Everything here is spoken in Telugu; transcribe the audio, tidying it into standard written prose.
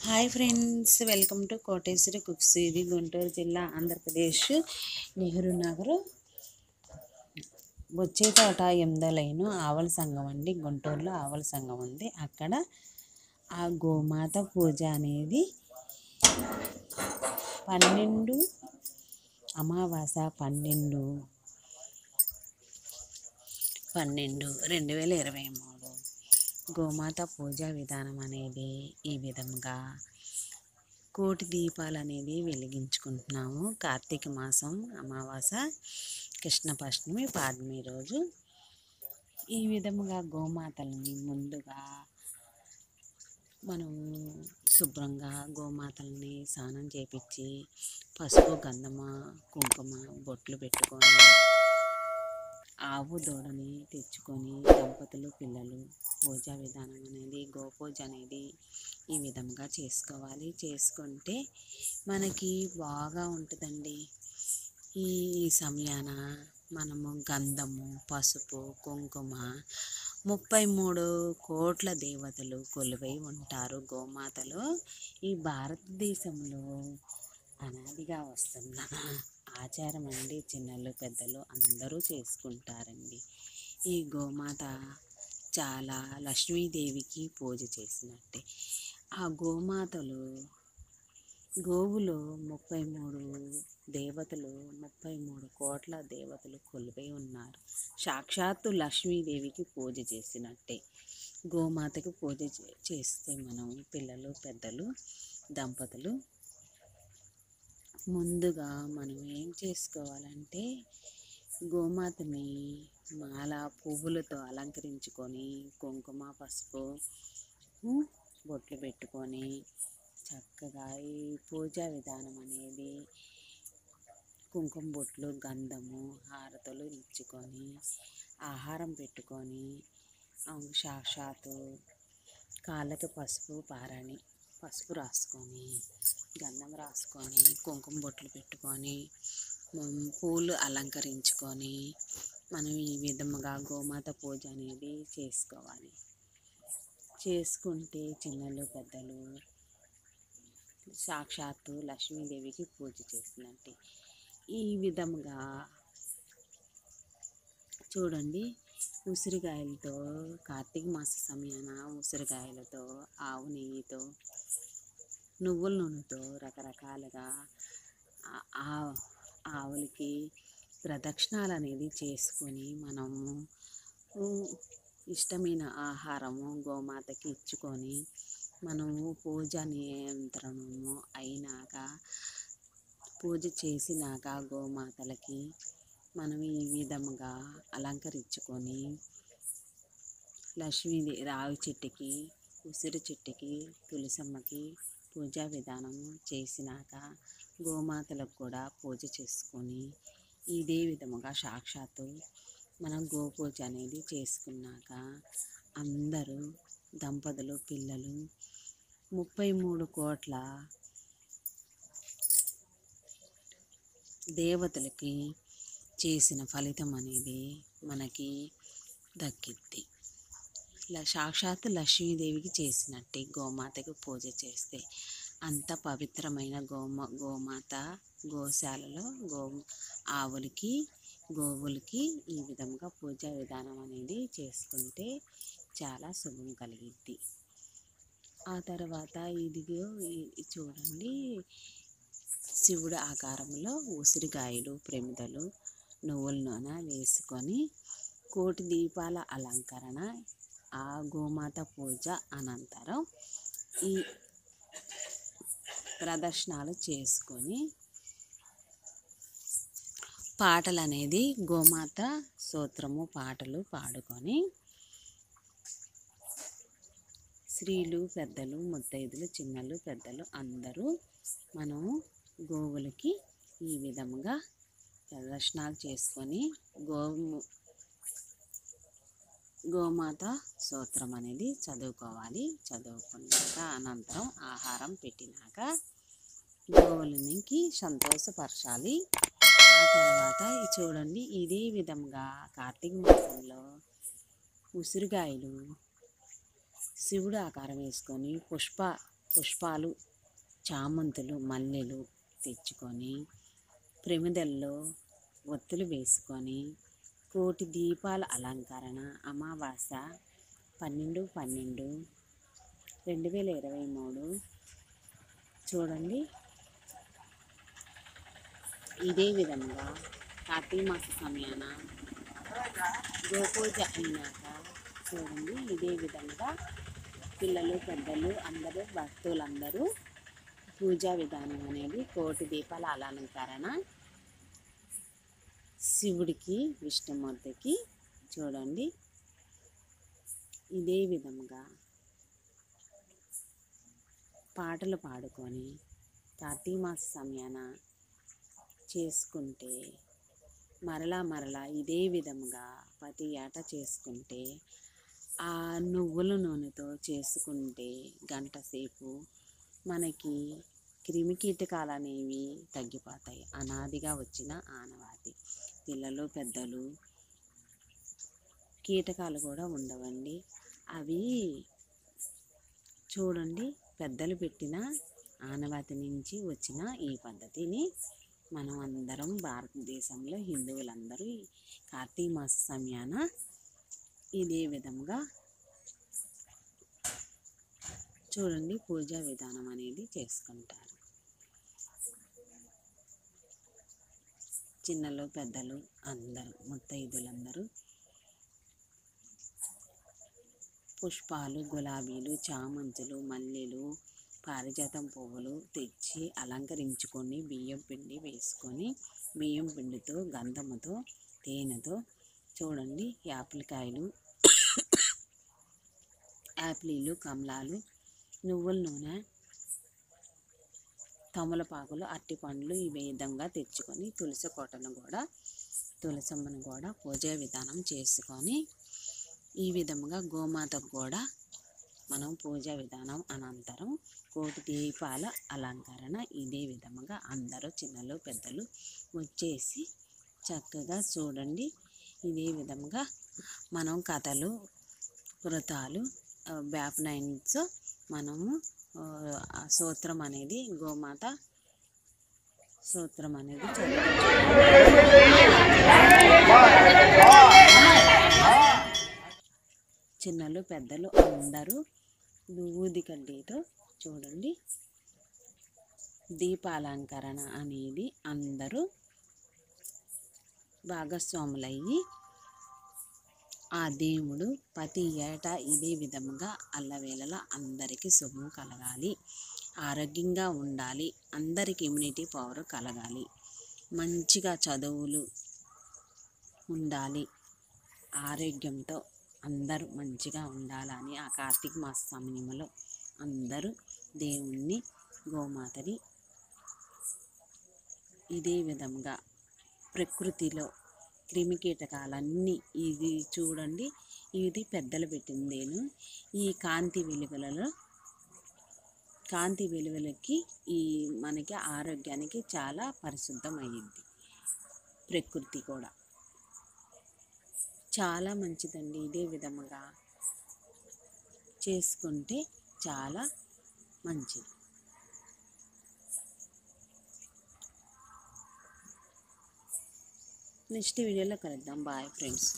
Hi friends, welcome to Koteswari cooks. ఇది గుంటూరు జిల్లా, ఆంధ్రప్రదేశ్, నెహ్రూ నగర్ వచ్చే తోట 8వ లైను ఆవల సంఘం అండి. గుంటూరులో ఆవల సంఘం ఉంది. అక్కడ ఆ గోమాత పూజ అనేది 12 అమావాస 12/12/2023 గోమాత పూజా విధానం అనేది ఈ విధంగా కోటి దీపాలు అనేది వెలిగించుకుంటున్నాము. కార్తీక మాసం అమావాస కృష్ణపష్టమి పాడ్యమి రోజు ఈ విధముగా గోమాతల్ని ముందుగా మనం శుభ్రంగా గోమాతల్ని స్నానం చేపించి పసుపు గంధమ కుంకుమ బొట్లు పెట్టుకొని ఆవు దూడని తెచ్చుకొని దంపతులు పిల్లలు పూజా విధానం అనేది గోపూజ అనేది ఈ విధంగా చేసుకోవాలి. చేసుకుంటే మనకి బాగా ఉంటుందండి. ఈ సమయాన మనము గంధము పసుపు కుంకుమ 33 కోట్ల దేవతలు కొలువై ఉంటారు గోమాతలో. ఈ భారతదేశంలో అనాదిగా వస్తున్న ఆచారం అండి. చిన్నలు పెద్దలు అందరూ చేసుకుంటారండి. ఈ గోమాత చాలా లక్ష్మీదేవికి పూజ చేసినట్టే. ఆ గోమాతలు గోవులో 33 దేవతలు 33 కోట్ల దేవతలు కొలువై ఉన్నారు. సాక్షాత్తు లక్ష్మీదేవికి పూజ చేసినట్టే. గోమాతకి పూజ చేస్తే మనం పిల్లలు పెద్దలు దంపతులు ముందుగా మనం ఏం చేసుకోవాలంటే గోమాతని మాల పువ్వులతో అలంకరించుకొని కుంకుమ పసుపు బొట్లు పెట్టుకొని చక్కగా ఈ పూజా విధానం అనేది కుంకుమ బొట్లు గంధము హారతులు ఇచ్చుకొని ఆహారం పెట్టుకొని సాక్షాత్తు కాళ్ళకి పసుపు రాసుకొని గంధం రాసుకొని కుంకుమ బొట్లు పెట్టుకొని పూలు అలంకరించుకొని మనం ఈ విధముగా గోమాత పూజ అనేది చేసుకోవాలి. చేసుకుంటే చిన్నలు పెద్దలు సాక్షాత్తు లక్ష్మీదేవికి పూజ చేసినట్టే. ఈ విధముగా చూడండి, ఉసిరికాయలతో కార్తీక మాస సమయాన ఉసిరికాయలతో ఆవు నెయ్యితో నువ్వుల నూనెతో రకరకాలుగా ఆవులకి ప్రదక్షిణాలు అనేది చేసుకొని మనము ఇష్టమైన ఆహారము గోమాతకి ఇచ్చుకొని మనము పూజ నియంత్రణము అయినాక పూజ చేసినాక గోమాతలకి మనం ఈ విధముగా అలంకరించుకొని లక్ష్మీదేవి రావి చెట్టుకి ఉసిరి చెట్టుకి తులసమ్మకి పూజా విధానము చేసినాక గోమాతలకు కూడా పూజ చేసుకొని ఇదే విధముగా సాక్షాత్తు మనం గోపూజ అనేది చేసుకున్నాక అందరూ దంపతులు పిల్లలు 33 కోట్ల దేవతలకి చేసిన ఫలితం అనేది మనకి దక్కిద్ది. సాక్షాత్తు లక్ష్మీదేవికి చేసినట్టే గోమాతకి పూజ చేస్తే. అంత పవిత్రమైన గోమాత గోశాలలో ఆవులకి గోవులకి ఈ విధంగా పూజా విధానం అనేది చేసుకుంటే చాలా శుభం కలిగిద్ది. ఆ తర్వాత ఇదిగో చూడండి, శివుడు ఆకారంలో ఉసిరికాయలు ప్రమిదలు నువ్వుల నూనె వేసుకొని కోటి దీపాల అలంకరణ ఆ గోమాత పూజ అనంతరం ఈ ప్రదర్శనలు చేసుకొని పాటలు అనేది గోమాత స్తోత్రము పాటలు పాడుకొని స్త్రీలు పెద్దలు ముత్తైదులు చిన్నలు పెద్దలు అందరూ మనము గోవులకి ఈ విధముగా ప్రదర్శనలు చేసుకొని గోమాత స్తోత్రం అనేది చదువుకోవాలి. చదువుకున్నాక అనంతరం ఆహారం పెట్టినాక గోవులకి సంతోషపరచాలి. ఆ తర్వాత చూడండి, ఇదే విధంగా కార్తీక మాసంలో ఉసిరికాయలు శివుడు ఆకారం వేసుకొని పుష్పాలు, చామంతులు, మల్లెలు తెచ్చుకొని ప్రమిదల్లో ఒత్తులు వేసుకొని కోటి దీపాల అలంకరణ అమావాస్య 12/12/2023 చూడండి. ఇదే విధంగా కార్తీక మాస సమయాన గోపూజ అయినాక చూడండి, ఇదే విధంగా పిల్లలు పెద్దలు అందరూ భక్తులందరూ పూజా విధానం అనేది కోటి దీపాల అలంకరణ శివుడికి, విష్ణుమూర్తికి చూడండి. ఇదే విధంగా పాటలు పాడుకొని కార్తీక మాస సమయాన చేసుకుంటే మరలా ఇదే విధంగా ప్రతి ఏటా చేసుకుంటే ఆ నువ్వుల నూనెతో చేసుకుంటే గంట సేపు మనకి క్రిమికీటకాలు అనేవి తగ్గిపోతాయి. అనాదిగా వచ్చిన ఆనవాతి. పిల్లలు పెద్దలు కీటకాలు కూడా ఉండవండి. అవి చూడండి, పెద్దలు పెట్టిన ఆనవాతి నుంచి వచ్చిన ఈ పద్ధతిని మనం అందరం భారతదేశంలో హిందువులందరూ కార్తీక మాస సమయాన ఇదే విధంగా చూడండి పూజా విధానం అనేది చేసుకుంటారు. చిన్నలు పెద్దలు అందరూ ముత్తైదులందరూ పుష్పాలు, గులాబీలు, చామంతులు, మల్లెలు, పారిజాతం పువ్వులు తెచ్చి అలంకరించుకొని బియ్యం పిండి వేసుకొని బియ్యం పిండితో గంధముతో తేనెతో చూడండి యాపిల్కాయలు, యాపిలీలు, కమలాలు, నువ్వుల నూనె, తమలపాకులు, అరటిపండ్లు ఈ విధంగా తెచ్చుకొని తులసమ్మను కూడా పూజా విధానం చేసుకొని ఈ విధంగా గోమాతకు కూడా మనం పూజా విధానం అనంతరం కోటి దీపాల అలంకరణ ఇదే విధంగా అందరూ చిన్నలు పెద్దలు వచ్చేసి చక్కగా చూడండి. ఇదే విధంగా మనం కథలు, వృతాలు, బ్యాప్నైన్స్ మనము సూత్రం అనేది గోమాత సూత్రం అనేది చిన్నలు పెద్దలు అందరూ ఊది కడ్డీతో చూడండి దీపాలంకరణ అనేది అందరూ భాగస్వాములయ్యి ఆ దేవుడు ప్రతి ఏటా ఇదే విధంగా అల్లవేళలా అందరికీ శుభం కలగాలి, ఆరోగ్యంగా ఉండాలి, అందరికీ ఇమ్యూనిటీ పవర్ కలగాలి, మంచిగా చదువులు ఉండాలి, ఆరోగ్యంతో అందరూ మంచిగా ఉండాలని ఆ కార్తీక మాస సమయంలో అందరూ దేవుణ్ణి, గోమాతని ఇదే విధంగా ప్రకృతిలో క్రిమికీటకాలన్నీ ఇది చూడండి. ఇది పెద్దలు పెట్టిందేను. ఈ కాంతి వెలుగులకి ఈ మనకి ఆరోగ్యానికి చాలా పరిశుద్ధమయ్యింది. ప్రకృతి కూడా చాలా మంచిదండి. ఇదే విధముగా చేసుకుంటే చాలా మంచిది. నెక్స్ట్ వీడియోలో కలుద్దాం. Bye friends.